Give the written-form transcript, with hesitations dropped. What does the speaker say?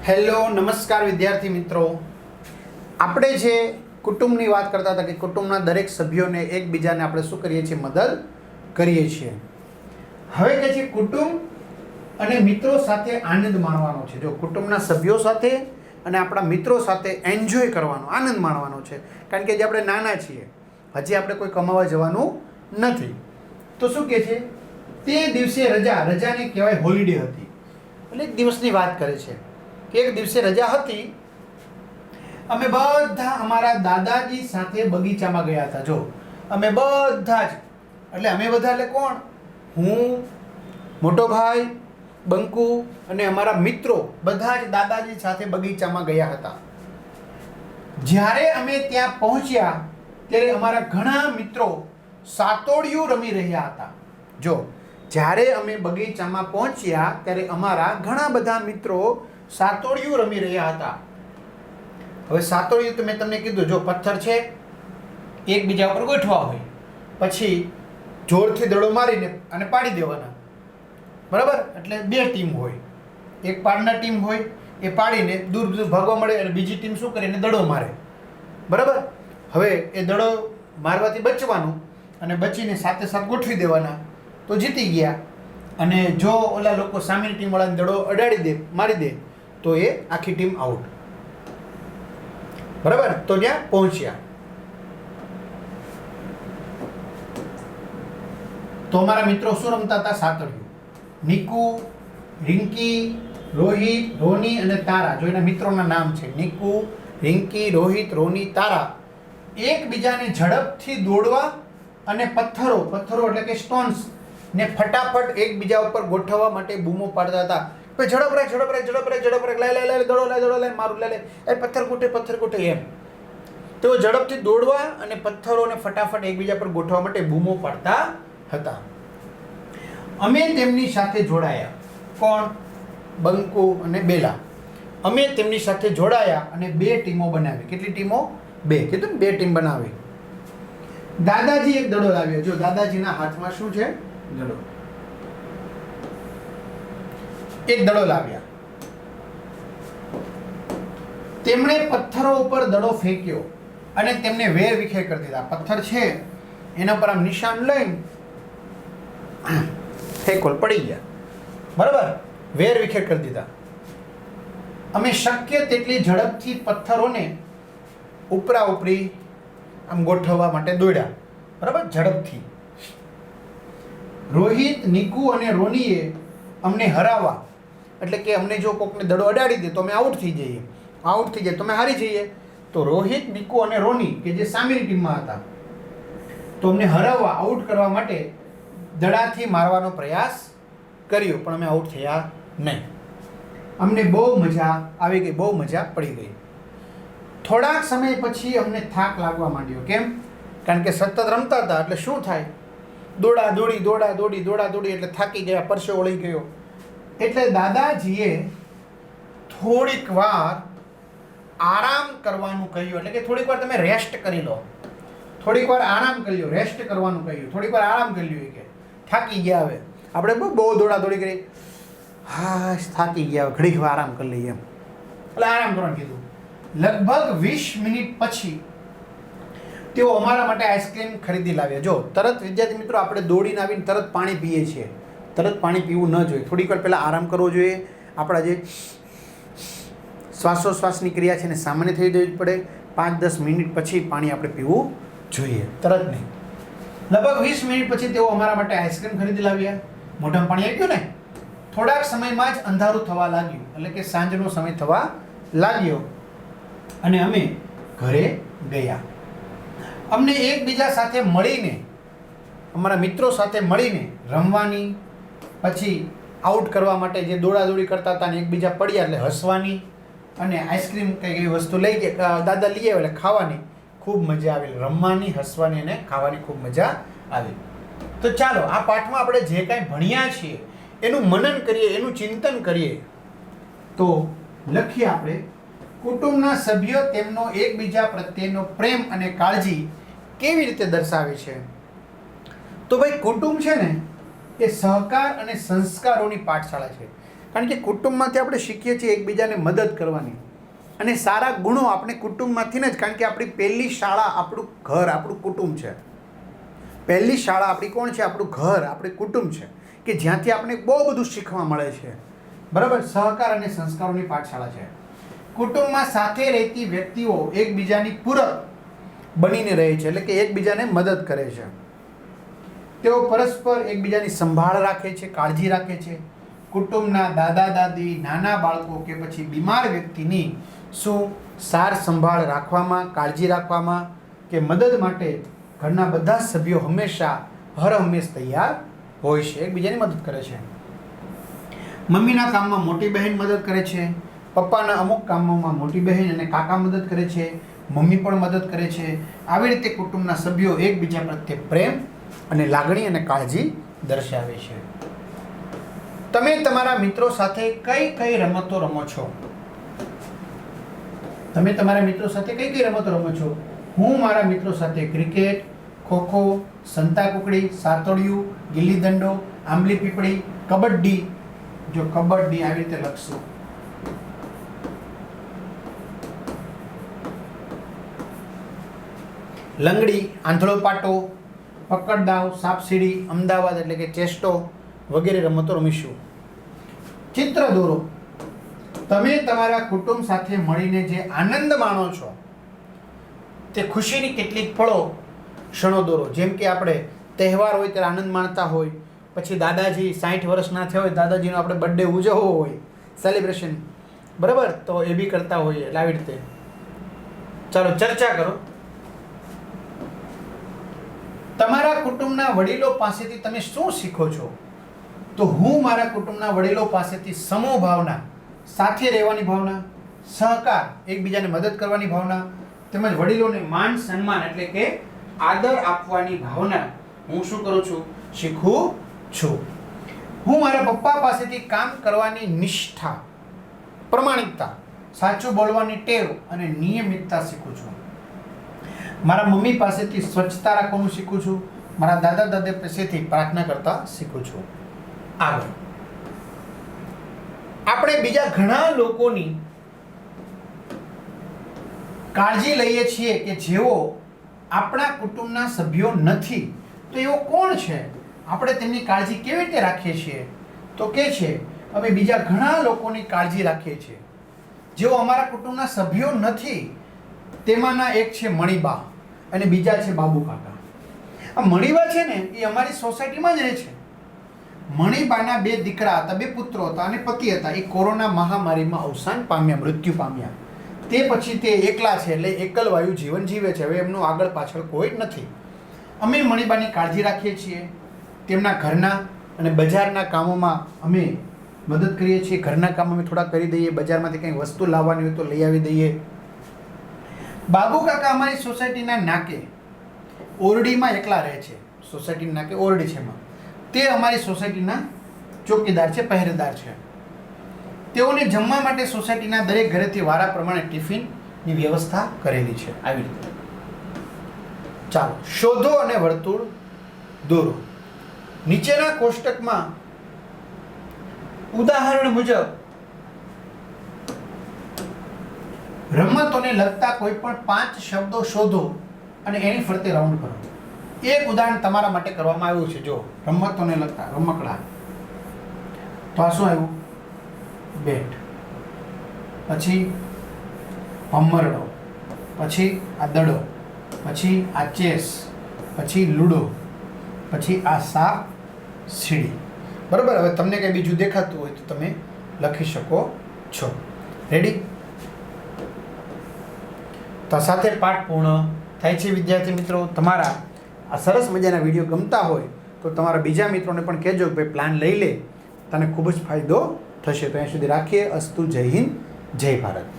Hello નમસ્કાર વિદ્યાર્થી મિત્રો, આપણે જે કુટુંબની વાત કરતા હતા કે કુટુંબના દરેક સભ્યોને એકબીજાને આપણે શું કરીએ છીએ, મદદ કરીએ છીએ. હવે કે છે કુટુંબ અને મિત્રો સાથે આનંદ માણવાનો છે. જો કુટુંબના સભ્યો સાથે અને આપણા મિત્રો સાથે એન્જોય કરવાનો, આનંદ માણવાનો છે. કારણ કે જે આપણે નાના છીએ, હજી આપણે કોઈ કમાવા જવાનું નથી, તો શું કહે છે, તે દિવસે રજાને કહેવાય હોલિડે હતી. એટલે એક દિવસની વાત કરે છે કે એક દિવસે રજા હતી, અમે બધા અમારા દાદાજી સાથે બગીચામાં ગયા હતા. જો અમે બધા જ, એટલે અમે બધા એટલે કોણ, હું, મોટો ભાઈ, બંકુ અને અમારા મિત્રો બધા જ દાદાજી સાથે બગીચામાં ગયા હતા. જ્યારે અમે ત્યાં પહોંચ્યા ત્યારે અમારા ઘણા મિત્રો સાતોડિયું રમી રહ્યા હતા. જો જ્યારે અમે બગીચામાં પહોંચ્યા ત્યારે અમારા ઘણા બધા મિત્રો સાતોડિયું રમી રહ્યા હતા. હવે સાતોડિયું તો મેં તમને કીધું, જો પથ્થર છે એકબીજા ઉપર ગોઠવા હોય, પછી જોરથી દડો મારીને અને પાડી દેવાના, બરાબર? એટલે બે ટીમ હોય, એક પાડનાર ટીમ હોય, એ પાડીને દૂર દૂર ભાગવા મળે અને બીજી ટીમ શું કરે, એને દડો મારે, બરાબર? હવે એ દડો મારવાથી બચવાનું અને બચીને સાથે સાથ ગોઠવી દેવાના, તો જીતી ગયા. અને જો ઓલા લોકો સામેની ટીમવાળાને દડો અડાડી દે, મારી દે, તો એ આખી ટીમ આઉટ, બરાબર? તો ત્યાં પહોંચ્યા. તો અમારા મિત્રો શું રમતા હતા? સાતડિયું. નિકુ, રિંકી, રોહિત, રોની અને તારા, જો એના મિત્રોના નામ છે નિકુ, રિંકી, રોહિત, રોની, તારા, એકબીજાને ઝડપથી દોડવા અને પથ્થરો એટલે કે સ્ટોન્સ ને ફટાફટ એકબીજા ઉપર ગોઠવવા માટે બૂમો પાડતા હતા. ઝડપ રાખ, લાય, દડો લાય, મારું લાય, એ પથ્થર ગોઠે એમ. તેઓ ઝડપથી દોડવા અને પથ્થરોને ફટાફટ એકબીજા પર ગોઠવવા માટે બૂમો પાડતા હતા. અમે તેમની સાથે જોડાયા. કોણ? બંકુ અને બેલા. અમે તેમની સાથે જોડાયા અને બે ટીમો બનાવી. કેટલી ટીમો? બે. કીધું ને, બે ટીમ બનાવી. દાદાજી એક દડો લાવ્યો. જો દાદાજીના હાથમાં શું છે? દડો. એક દડો લાવ્યા. તેમણે પથ્થરો ઉપર દડો ફેંક્યો અને તેમને વેર વિખેર કરી દીધા. પથ્થર છે એના પર આમ નિશાન લઈને ફેંકોલ પડી ગયા, બરાબર? વેર વિખેર કરી દીધા. અમે શક્ય તેટલી ઝડપથી પથ્થરોને ઉપરા ઉપરી આમ ગોઠવવા માટે દોડ્યા, બરાબર? ઝડપથી. રોહિત, નિકુ અને રોનીએ અમને હરાવવા, એટલે કે અમને જો કોકને દડો અડાડી દે તો અમે આઉટ થઈ જઈએ, તો અમે હારી જઈએ. તો રોહિત, નિકુ અને રોની કે જે સામેની ટીમમાં હતા, તો અમને હરાવવા, આઉટ કરવા માટે દડાથી મારવાનો પ્રયાસ કર્યો, પણ અમે આઉટ થયા નહીં. અમને બહુ મજા આવી ગઈ, બહુ મજા પડી ગઈ. થોડાક સમય પછી અમને થાક લાગવા માંડ્યો. કેમ? કારણ કે સતત રમતા હતા એટલે શું થાય, દોડા દોડી એટલે થાકી ગયા, પરસેવો વળી ગયો. એટલે દાદાજીએ થોડીક વાર આરામ કરવાનું કહ્યું. એટલે કે થોડીક વાર તમે રેસ્ટ કરી લો, થોડીક વાર આરામ કરી લો, રેસ્ટ કરવાનું કહ્યું, થોડીક વાર આરામ કરી લ્યો. કે થાકી ગયા, હવે આપણે બહુ દોડી કરી, હા થાકી ગયા, ઘડીક વાર આરામ કરી લઈએ એમ, એટલે આરામ કરવાનું કીધું. લગભગ 20 મિનિટ પછી તેઓ અમારા માટે આઈસ્ક્રીમ ખરીદી લાવ્યા. જો તરત વિદ્યાર્થી મિત્રો આપણે દોડીને આવીને તરત પાણી પીએ છીએ, તરત પાણી પીવું ન જોઈએ. થોડીક વાર પહેલાં આરામ કરવો જોઈએ. આપણા જે શ્વાસોશ્વાસની ક્રિયા છે ને સામાન્ય થઈ જવી પડે. 5-10 મિનિટ પછી પાણી આપણે પીવું જોઈએ, તરત નહીં. લગભગ 20 મિનિટ પછી તેઓ અમારા માટે આઈસ્ક્રીમ ખરીદી લાવ્યા. મોઢામાં પાણી આવી ગયું ને. થોડાક સમયમાં જ અંધારું થવા લાગ્યું, એટલે કે સાંજનો સમય થવા લાગ્યો અને અમે ઘરે ગયા. અમને એકબીજા સાથે મળીને, અમારા મિત્રો સાથે મળીને રમવાની, પછી આઉટ કરવા માટે જે દોડાદોડી કરતા હતા ને એકબીજા પડ્યા એટલે હસવાની, અને આઈસ્ક્રીમ કંઈક એવી વસ્તુ લઈ ગયા, દાદા લઈ આવ્યા એટલે ખાવાની ખૂબ મજા આવી. રમવાની, હસવાની અને ખાવાની ખૂબ મજા આવી. તો ચાલો આ પાઠમાં આપણે જે કાંઈ ભણ્યા છીએ એનું મનન કરીએ, એનું ચિંતન કરીએ. તો લખીએ આપણે, કુટુંબના સભ્યો તેમનો એકબીજા પ્રત્યેનો પ્રેમ અને કાળજી કેવી રીતે દર્શાવે છે. તો ભાઈ કુટુંબ છે ને એ સહકાર અને સંસ્કારોની પાઠશાળા છે. કારણ કે કુટુંબમાંથી આપણે શીખીએ છીએ એકબીજાને મદદ કરવાની, અને સારા ગુણો આપણે કુટુંબમાંથી જ, કારણ કે આપણી પહેલી શાળા આપણું ઘર, આપણું કુટુંબ છે. પહેલી શાળા આપણી કોણ છે? આપણું ઘર, આપણું કુટુંબ છે, કે જ્યાંથી આપણે બહુ બધું શીખવા મળે છે. બરાબર? સહકાર અને સંસ્કારોની પાઠશાળા છે. કુટુંબમાં સાથે રહેતી વ્યક્તિઓ એકબીજાની પૂરક બનીને રહે છે, એટલે કે એકબીજાને મદદ કરે છે. તેઓ પરસ્પર એકબીજાની સંભાળ રાખે છે, કાળજી રાખે છે. કુટુંબના દાદા દાદી, નાના બાળકો કે પછી બીમાર વ્યક્તિની શું સાર સંભાળ રાખવામાં, કાળજી રાખવામાં કે મદદ માટે ઘરના બધા સભ્યો હંમેશા હર હંમેશ તૈયાર હોય છે, એકબીજાની મદદ કરે છે. મમ્મીના કામમાં મોટી બહેન મદદ કરે છે, પપ્પાના અમુક કામોમાં મોટી બહેન અને કાકા મદદ કરે છે, મમ્મી પણ મદદ કરે છે. આવી રીતે કુટુંબના સભ્યો એકબીજા પ્રત્યે પ્રેમ અને લાગણી અને કાળજી દર્શાવે છે. તમે તમારા મિત્રો સાથે કઈ કઈ રમતો રમો છો? તમે તમારા મિત્રો સાથે કઈ કઈ રમતો રમો છો? હું મારા મિત્રો સાથે ક્રિકેટ, ખોખો, સંતાકુકડી, સાતોડિયું, ગિલ્લી દંડો, આંબલી પીપળી, કબડ્ડી. જો કબડ્ડી આવી રીતે લખશું. લંગડી, આંધળો પાટો, પકડદાવ, સાપસીડી, અમદાવાદ એટલે કે ચેસ્ટો વગેરે રમતો રમીશું. ચિત્ર દોરો. તમે તમારા કુટુંબ સાથે મળીને જે આનંદ માણો છો તે ખુશીની કેટલીક ક્ષણો દોરો. જેમ કે આપણે તહેવાર હોય ત્યારે આનંદ માણતા હોય, પછી દાદાજી 60 વર્ષના થયા હોય, દાદાજીનો આપણે બર્થડે ઉજવવો હોય, સેલિબ્રેશન, બરાબર, તો એ બી કરતા હોઈએ. એટલે આવી રીતે ચાલો ચર્ચા કરો. તમારા કુટુંબના વડીલો પાસેથી તમે શું શીખો છો? તો હું મારા કુટુંબના વડીલો પાસેથી સમૂહ ભાવના, સાથે રહેવાની ભાવના, સહકાર, એકબીજાને મદદ કરવાની ભાવના, તેમજ વડીલોને માન સન્માન એટલે કે આદર આપવાની ભાવના હું શું કરું છું? શીખું છું. હું મારા પપ્પા પાસેથી કામ કરવાની નિષ્ઠા, પ્રમાણિકતા, સાચું બોલવાની ટેવ અને નિયમિતતા શીખું છું. મારા મમ્મી પાસેથી સ્વચ્છતા રાખવાનું શીખું છું. મારા દાદા દાદી પાસેથી પ્રાર્થના કરતા શીખું છું. આગળ આપણે બીજા ઘણા લોકોની કાળજી લઈએ છીએ કે જેઓ આપણા કુટુંબના સભ્યો નથી. તો એવો કોણ છે? આપણે તેમની કાળજી કેવી રીતે રાખીએ છીએ? તો કે છે અમે બીજા ઘણા લોકોની કાળજી રાખીએ છીએ જેઓ અમારા કુટુંબના સભ્યો નથી. તેમાંના એક છે મણિબા અને બીજા છે બાબુ કાકા. આ મણિબા છે ને એ અમારી સોસાયટીમાં જ રહે છે. મણિબાના 2 દીકરા હતા, 2 પુત્રો હતા અને પતિ હતા. એ કોરોના મહામારીમાં અવસાન પામ્યા, મૃત્યુ પામ્યા. તે પછી તે એકલા છે, એટલે એકલવાયુ જીવન જીવે છે. હવે એમનું આગળ પાછળ કોઈ જ નથી. અમે મણિબાની કાળજી રાખીએ છીએ. તેમના ઘરના અને બજારના કામોમાં અમે મદદ કરીએ છીએ. ઘરના કામ અમે થોડા કરી દઈએ, બજારમાંથી કંઈ વસ્તુ લાવવાની હોય તો લઈ આવી દઈએ. બાબુ કાકા અમારી સોસાયટીના નાકે ઓરડીમાં એકલા રહે છે. સોસાયટીના નાકે ઓરડી છે એમાં. તે અમારી સોસાયટીના ચોકીદાર છે, પહેરેદાર છે. તેઓને જમવા માટે સોસાયટીના દરેક ઘરેથી વારા પ્રમાણે ટિફિનની વ્યવસ્થા કરેલી છે. આવી રીતે ચાલો શોધો અને વર્તુળ દોરો. નીચેના કોષ્ટકમાં ઉદાહરણ મુજબ રમતોને લગતા કોઈ પણ 5 શબ્દો શોધો અને એની ફરતે રાઉન્ડ કરો. એક ઉદાહરણ તમારા માટે કરવામાં આવ્યું છે. જો રમતોને લગતા રમકડા, તો આ શું આવ્યું? બેટ, પછી ભમરડો, પછી આ દડો, પછી આ ચેસ, પછી લૂડો, પછી આ સાપ સીડી. બરાબર. હવે તમને કંઈ બીજું દેખાતું હોય તો તમે લખી શકો છો. રેડી? તો સાથે પાઠ પૂર્ણ થાય છે. વિદ્યાર્થી મિત્રો, તમારા આ સરસ મજાના વિડીયો ગમતા હોય તો તમારા બીજા મિત્રોને પણ કહેજો કે ભાઈ પ્લાન લઈ લે, તને ખૂબ જ ફાયદો થશે. તો અહીંયા સુધી રાખીએ. અસ્તુ. જય હિન્દ, જય ભારત.